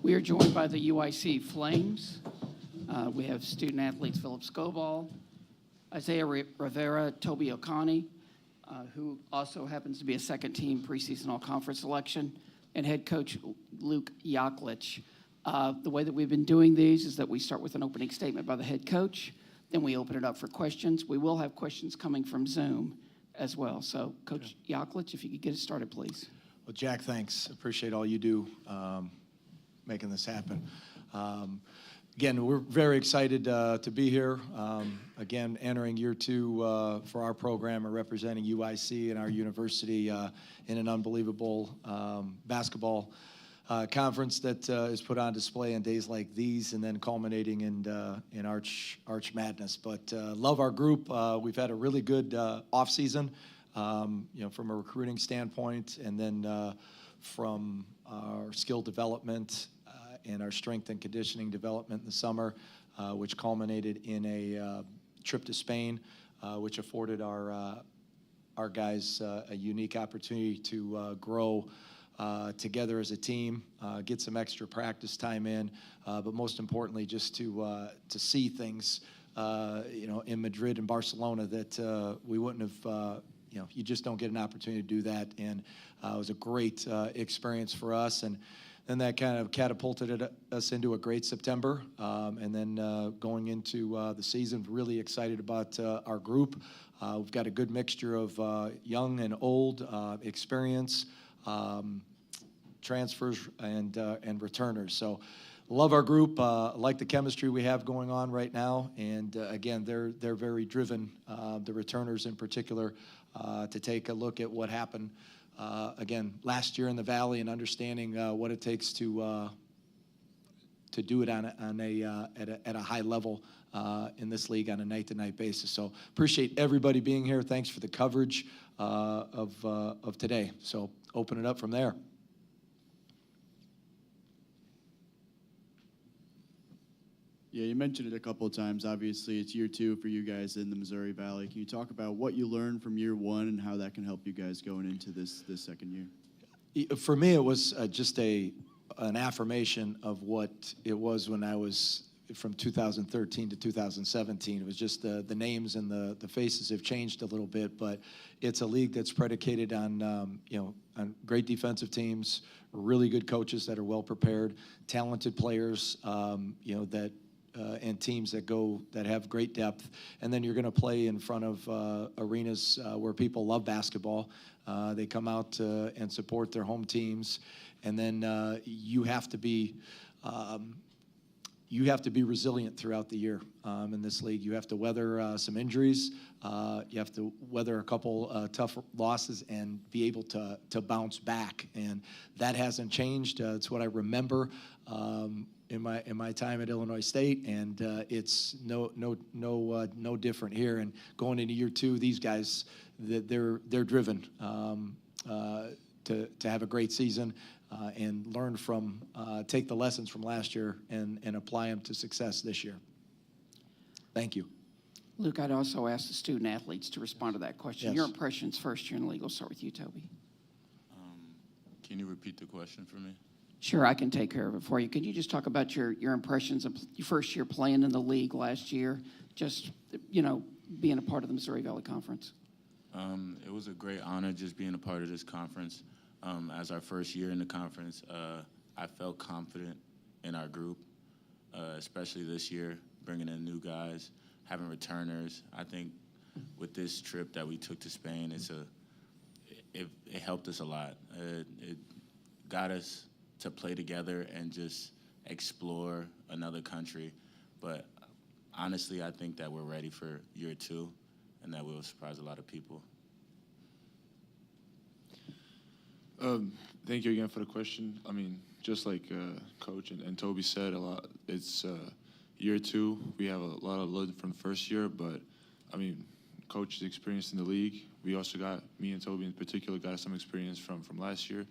We are joined by the UIC Flames. We have student athletes Philip Scoball, Isaiah Rivera, Toby Okani, who also happens to be a second-team preseason all-conference selection, and head coach Luke Yaklich. The way that we've been doing these is that we start with an opening statement by the head coach, then we open it up for questions. We will have questions coming from Zoom as well. So, Coach Yaklich, if you could get us started, please. Well, Jack, thanks. Appreciate all you do making this happen. Again, we're very excited to be here. Again, entering year 2 for our program and representing UIC and our university in an unbelievable basketball conference that is put on display on days like these, and then culminating in Arch Madness. But love our group. We've had a really good off season, from a recruiting standpoint, and then from our skill development and our strength and conditioning development in the summer, which culminated in a trip to Spain, which afforded our guys a unique opportunity to grow together as a team, get some extra practice time in, but most importantly, just to see things, in Madrid and Barcelona that we wouldn't have. You just don't get an opportunity to do that, and it was a great experience for us. And then that kind of catapulted us into a great September, and then going into the season, really excited about our group. We've got a good mixture of young and old, experience, transfers, and returners. So love our group, like the chemistry we have going on right now. And again, they're very driven, the returners in particular, to take a look at what happened again last year in the Valley, and understanding what it takes to do it at a high level in this league on a night-to-night basis. So appreciate everybody being here. Thanks for the coverage of today. So open it up from there. Yeah, you mentioned it a couple of times. Obviously, it's year 2 for you guys in the Missouri Valley. Can you talk about what you learned from year 1 and how that can help you guys going into this second year? For me, it was just an affirmation of what it was when I was from 2013 to 2017. It was just the names and the faces have changed a little bit, but it's a league that's predicated on on great defensive teams, really good coaches that are well prepared, talented players, that. And teams that have great depth, and then you're going to play in front of arenas where people love basketball. They come out and support their home teams, and then you have to be resilient throughout the year in this league. You have to weather some injuries. You have to weather a couple tough losses and be able to bounce back, and that hasn't changed. It's what I remember. In my time at Illinois State, and it's no different here. And going into year 2, these guys, they're driven to have a great season and learn from, take the lessons from last year and apply them to success this year. Thank you. Luke, I'd also ask the student athletes to respond to that question. Yes. Your impressions first year in the league. We'll start with you, Toby. Can you repeat the question for me? Sure, I can take care of it for you. Could you just talk about your impressions of your first year playing in the league last year, just, being a part of the Missouri Valley Conference? It was a great honor just being a part of this conference. As our first year in the conference, I felt confident in our group, especially this year, bringing in new guys, having returners. I think with this trip that we took to Spain, it helped us a lot. It got us to play together and just explore another country. But honestly, I think that we're ready for year 2 and that we'll surprise a lot of people. Thank you again for the question. I mean, just like Coach and Toby said, it's year 2. We have a lot of load from the first year, but I mean, Coach is experienced in the league. We also got, me and Toby in particular, got some experience from last year.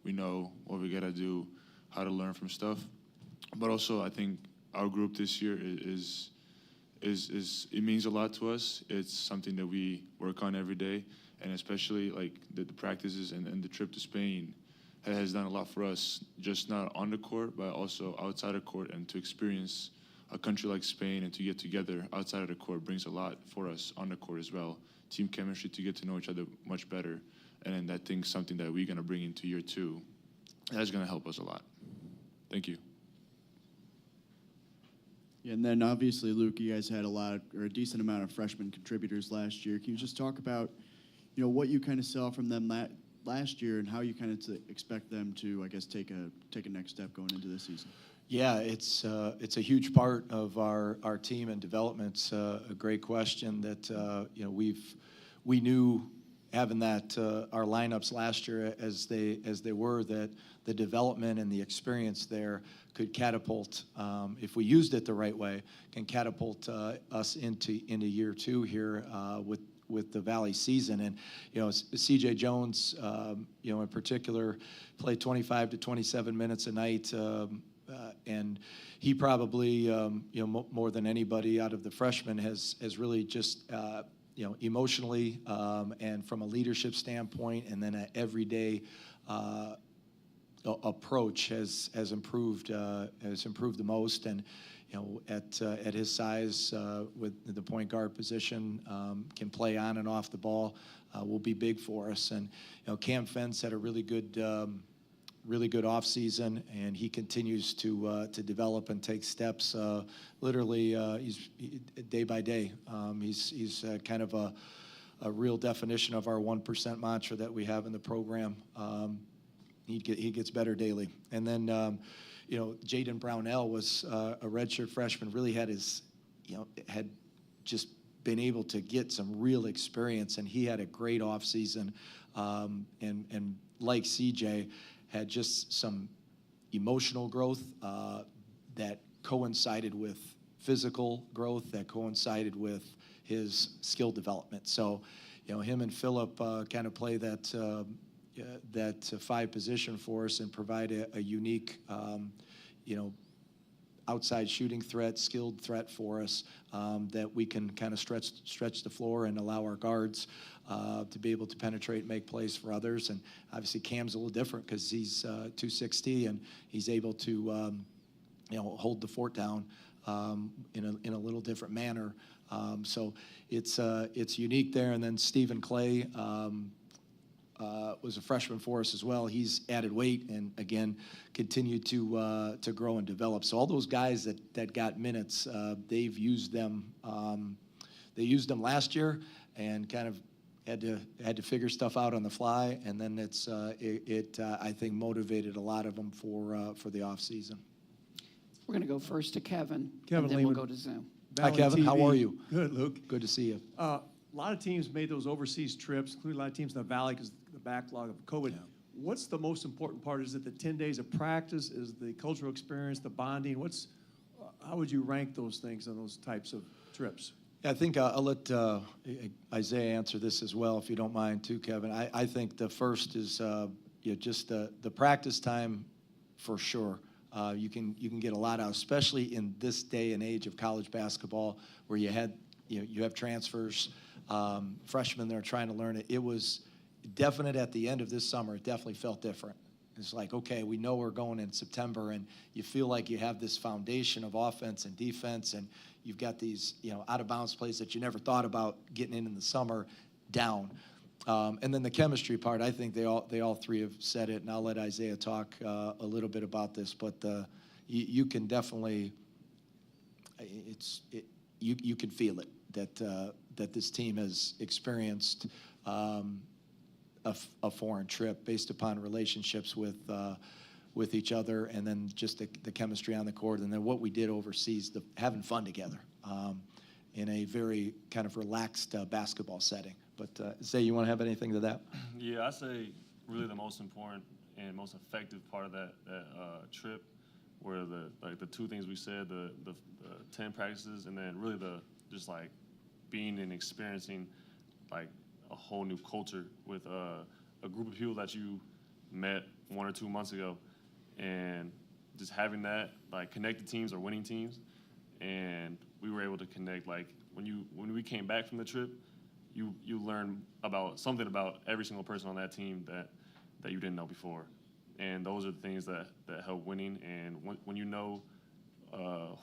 We know what we got to do, how to learn from stuff. But also, I think our group this year is it means a lot to us. It's something that we work on every day, and especially like the practices and the trip to Spain has done a lot for us, just not on the court, but also outside the court, and to experience a country like Spain and to get together outside of the court brings a lot for us on the court as well. Team chemistry, to get to know each other much better. And then that thing's something that we're going to bring into year 2. That's going to help us a lot. Thank you. Yeah, and then obviously, Luke, you guys had a decent amount of freshman contributors last year. Can you just talk about, what you kind of saw from them last year and how you kind of expect them to, I guess, take a next step going into this season? Yeah, it's a huge part of our team and development. It's a great question that we knew having that our lineups last year as they were, that the development and the experience there could catapult, if we used it the right way, can catapult us into year 2 here with the Valley season. And CJ Jones, in particular, played 25 to 27 minutes a night. And he probably, more than anybody out of the freshmen, has really just, emotionally and from a leadership standpoint, and then an everyday approach has improved the most. And at his size, with the point guard position, can play on and off the ball, will be big for us. And Cam Fence had a really good off season, and he continues to develop and take steps. Literally, he's day by day. He's kind of a real definition of our 1% mantra that we have in the program. He gets better daily. And then, Jaden Brownell was a redshirt freshman. Really had just been able to get some real experience, and he had a great off season. And like CJ, had just some emotional growth that coincided with physical growth, that coincided with his skill development. So, him and Philip kind of play that 5 position for us and provide a unique, outside shooting threat, skilled threat for us, that we can kind of stretch the floor and allow our guards to be able to penetrate and make plays for others. And obviously Cam's a little different because he's 260 and he's able to hold the fort down in a little different manner. So it's unique there. And then Stephen Clay was a freshman for us as well. He's added weight and again continued to grow and develop. So all those guys that got minutes, they've used them. They used them last year and kind of had to figure stuff out on the fly. And then I think motivated a lot of them for the off season. We're going to go first to Kevin, Kevin and then Lehman. we'll go to Zoom. Hi, Kevin. How are you? Good, Luke. Good to see you. A lot of teams made those overseas trips, including a lot of teams in the Valley because the backlog of COVID. Yeah. What's the most important part? Is it the 10 days of practice? Is the cultural experience, the bonding? How would you rank those things on those types of trips? I think I'll let Isaiah answer this as well, if you don't mind, too, Kevin. I think the first is just the practice time, for sure. You can get a lot out, especially in this day and age of college basketball, where you have transfers, freshmen that are trying to learn it. It was definite at the end of this summer. It definitely felt different. It's like, okay, we know we're going in September, and you feel like you have this foundation of offense and defense, and you've got these out-of-bounds plays that you never thought about getting in the summer down. And then the chemistry part, I think they all three have said it, and I'll let Isaiah talk a little bit about this. But you can definitely, you can feel it that this team has experienced a foreign trip based upon relationships with each other, and then just the chemistry on the court, and then what we did overseas, having fun together in a very kind of relaxed basketball setting. But Zay, you want to have anything to that? Yeah, I say really the most important and most effective part of that trip were the two things we said, the 10 practices, and then really just like being and experiencing like a whole new culture with a group of people that you met 1 or 2 months ago, and just having that like connected teams or winning teams, and we were able to connect. Like when we came back from the trip, you learn about something about every single person on that team that you didn't know before, and those are the things that help winning. And when you know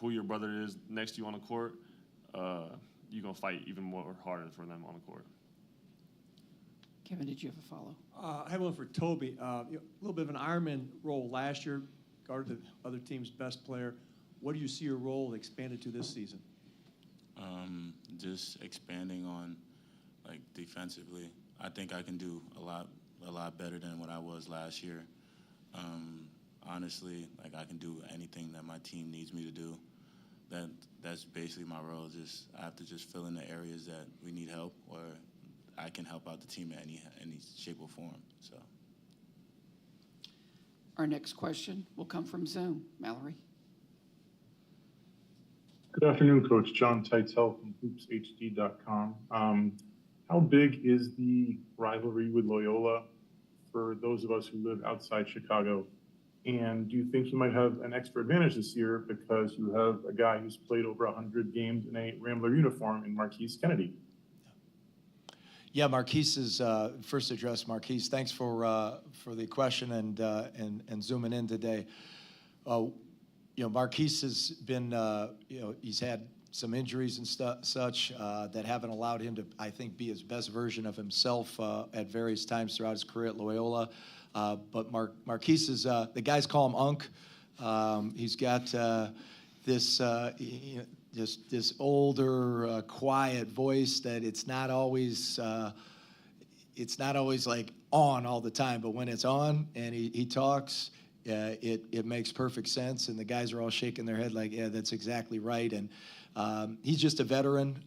who your brother is next to you on the court, you're going to fight even more harder for them on the court. Kevin, did you have a follow? I have one for Toby. A little bit of an Ironman role last year, guarded the other team's best player. What do you see your role expanded to this season? Just expanding on, like, defensively. I think I can do a lot better than what I was last year. Honestly, like, I can do anything that my team needs me to do. That's basically my role. Just I have to just fill in the areas that we need help, or I can help out the team in any shape or form. So. Our next question will come from Zoom. Mallory. Good afternoon, Coach. John Teitzel from hoopshd.com. How big is the rivalry with Loyola for those of us who live outside Chicago? And do you think you might have an extra advantage this year because you have a guy who's played over 100 games in a Rambler uniform in Marquise Kennedy? Yeah, Marquise is first address. Marquise, thanks for the question and zooming in today. Marquise has been, he's had some injuries and such that haven't allowed him to, I think, be his best version of himself at various times throughout his career at Loyola. But Marquise is, the guys call him Unk. He's got this older, quiet voice that it's not always like on all the time, but when it's on and he talks, it makes perfect sense, and the guys are all shaking their head like, yeah, that's exactly right. And he's just a veteran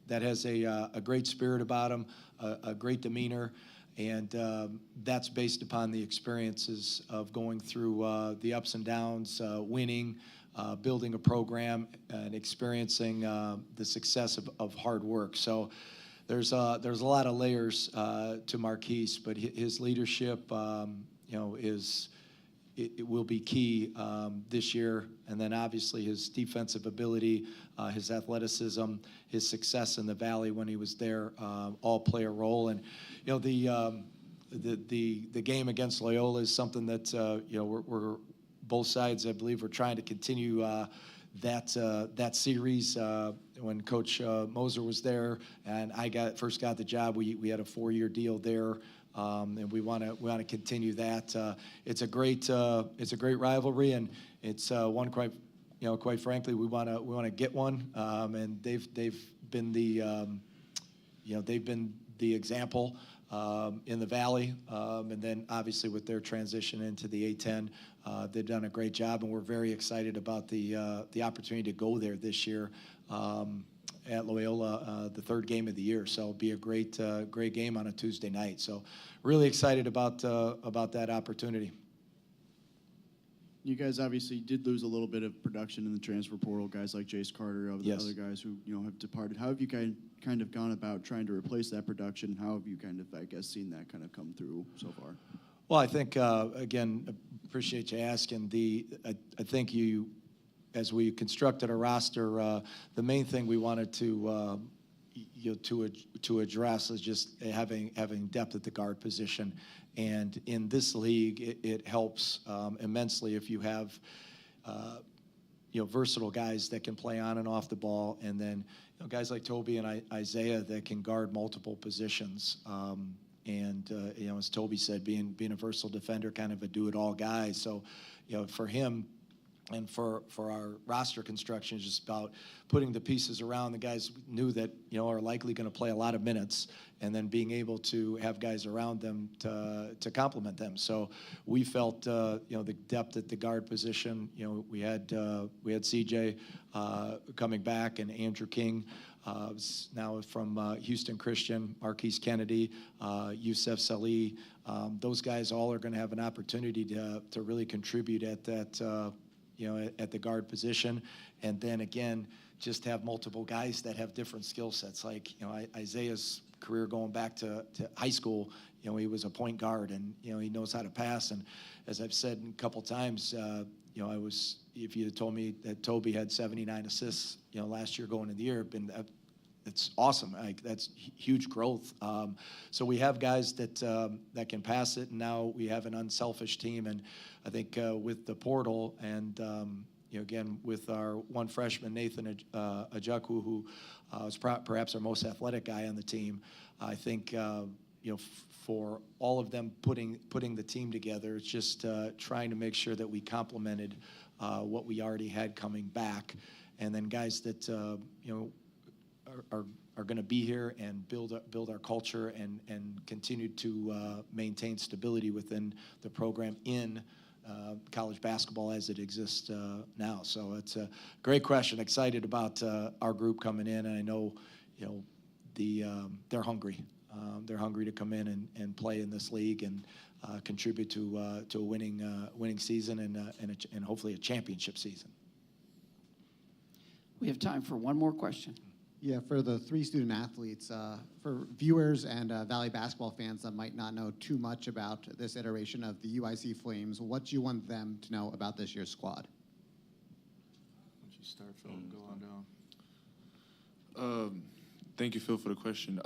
that has a great spirit about him, a great demeanor, and that's based upon the experiences of going through the ups and downs, winning, building a program, and experiencing the success of hard work. So there's a lot of layers to Marquise, but his leadership, it will be key this year. And then obviously his defensive ability, his athleticism, his success in the Valley when he was there, all play a role. And the game against Loyola is something that we're both sides, I believe, we're trying to continue that series. When Coach Moser was there and I first got the job, we had a 4-year deal there. And we want to continue that. It's a great rivalry, and it's one quite frankly we want to get one. And they've been the example in the Valley, and then obviously with their transition into the A10, they've done a great job, and we're very excited about the opportunity to go there this year. At Loyola, the third game of the year, so it'll be a great game on a Tuesday night. So, really excited about that opportunity. You guys obviously did lose a little bit of production in the transfer portal. Guys like Jace Carter, other Yes. guys who have departed. How have you kind of gone about trying to replace that production? How have you kind of, I guess, seen that kind of come through so far? Well, I think again, appreciate you asking. I think as we constructed a roster, the main thing we wanted to address is just having depth at the guard position. And in this league, it helps immensely if you have versatile guys that can play on and off the ball, and then guys like Toby and Isaiah that can guard multiple positions. As Toby said, being a versatile defender, kind of a do-it-all guy. So, for him. And for our roster construction, is just about putting the pieces around the guys we knew that are likely going to play a lot of minutes, and then being able to have guys around them to complement them. So we felt the depth at the guard position. We had CJ coming back, and Andrew King now from Houston Christian, Marquise Kennedy, Youssef Salih. Those guys all are going to have an opportunity to really contribute at that. At the guard position, and then again, just have multiple guys that have different skill sets. Like Isaiah's career going back to high school, he was a point guard, and he knows how to pass. And as I've said a couple times, if you had told me that Toby had 79 assists, last year going into the year, it's awesome. Like, that's huge growth. So we have guys that can pass it, and now we have an unselfish team. And I think with the portal and again with our one freshman Nathan Ajaku, who is perhaps our most athletic guy on the team, I think for all of them putting the team together, it's just trying to make sure that we complemented what we already had coming back, and then guys that are going to be here and build our culture and continue to maintain stability within the program in college basketball as it exists now. So it's a great question. Excited about our group coming in, and I know they're hungry. They're hungry to come in and play in this league and contribute to a winning season and hopefully a championship season. We have time for one more question. Yeah, for the 3 student athletes, for viewers and Valley basketball fans that might not know too much about this iteration of the UIC Flames, what do you want them to know about this year's squad? Why don't you start, Phil? Go on down. Thank you, Phil, for the question.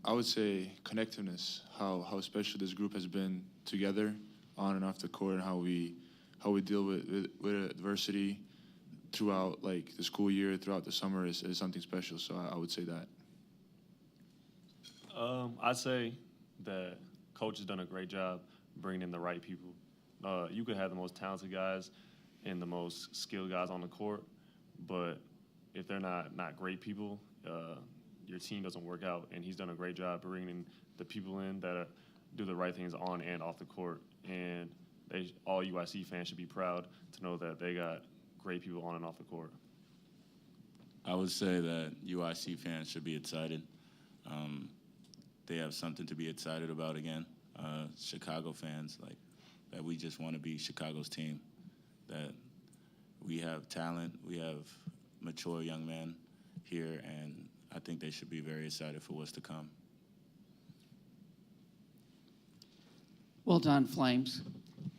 I would say connectiveness, how special this group has been together on and off the court, and how we deal with adversity throughout like the school year, throughout the summer is something special. So I would say that. I'd say that coach has done a great job bringing in the right people. You could have the most talented guys and the most skilled guys on the court, but if they're not great people, your team doesn't work out. And he's done a great job bringing the people in that do the right things on and off the court. And all UIC fans should be proud to know that they got great people on and off the court. I would say that UIC fans should be excited. They have something to be excited about again. Chicago fans, like, that we just want to be Chicago's team, that we have talent, we have mature young men here, and I think they should be very excited for what's to come. Well done, Flames.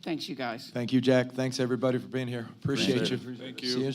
Thanks, you guys. Thank you, Jack. Thanks, everybody, for being here. Appreciate you. Thank you. See you in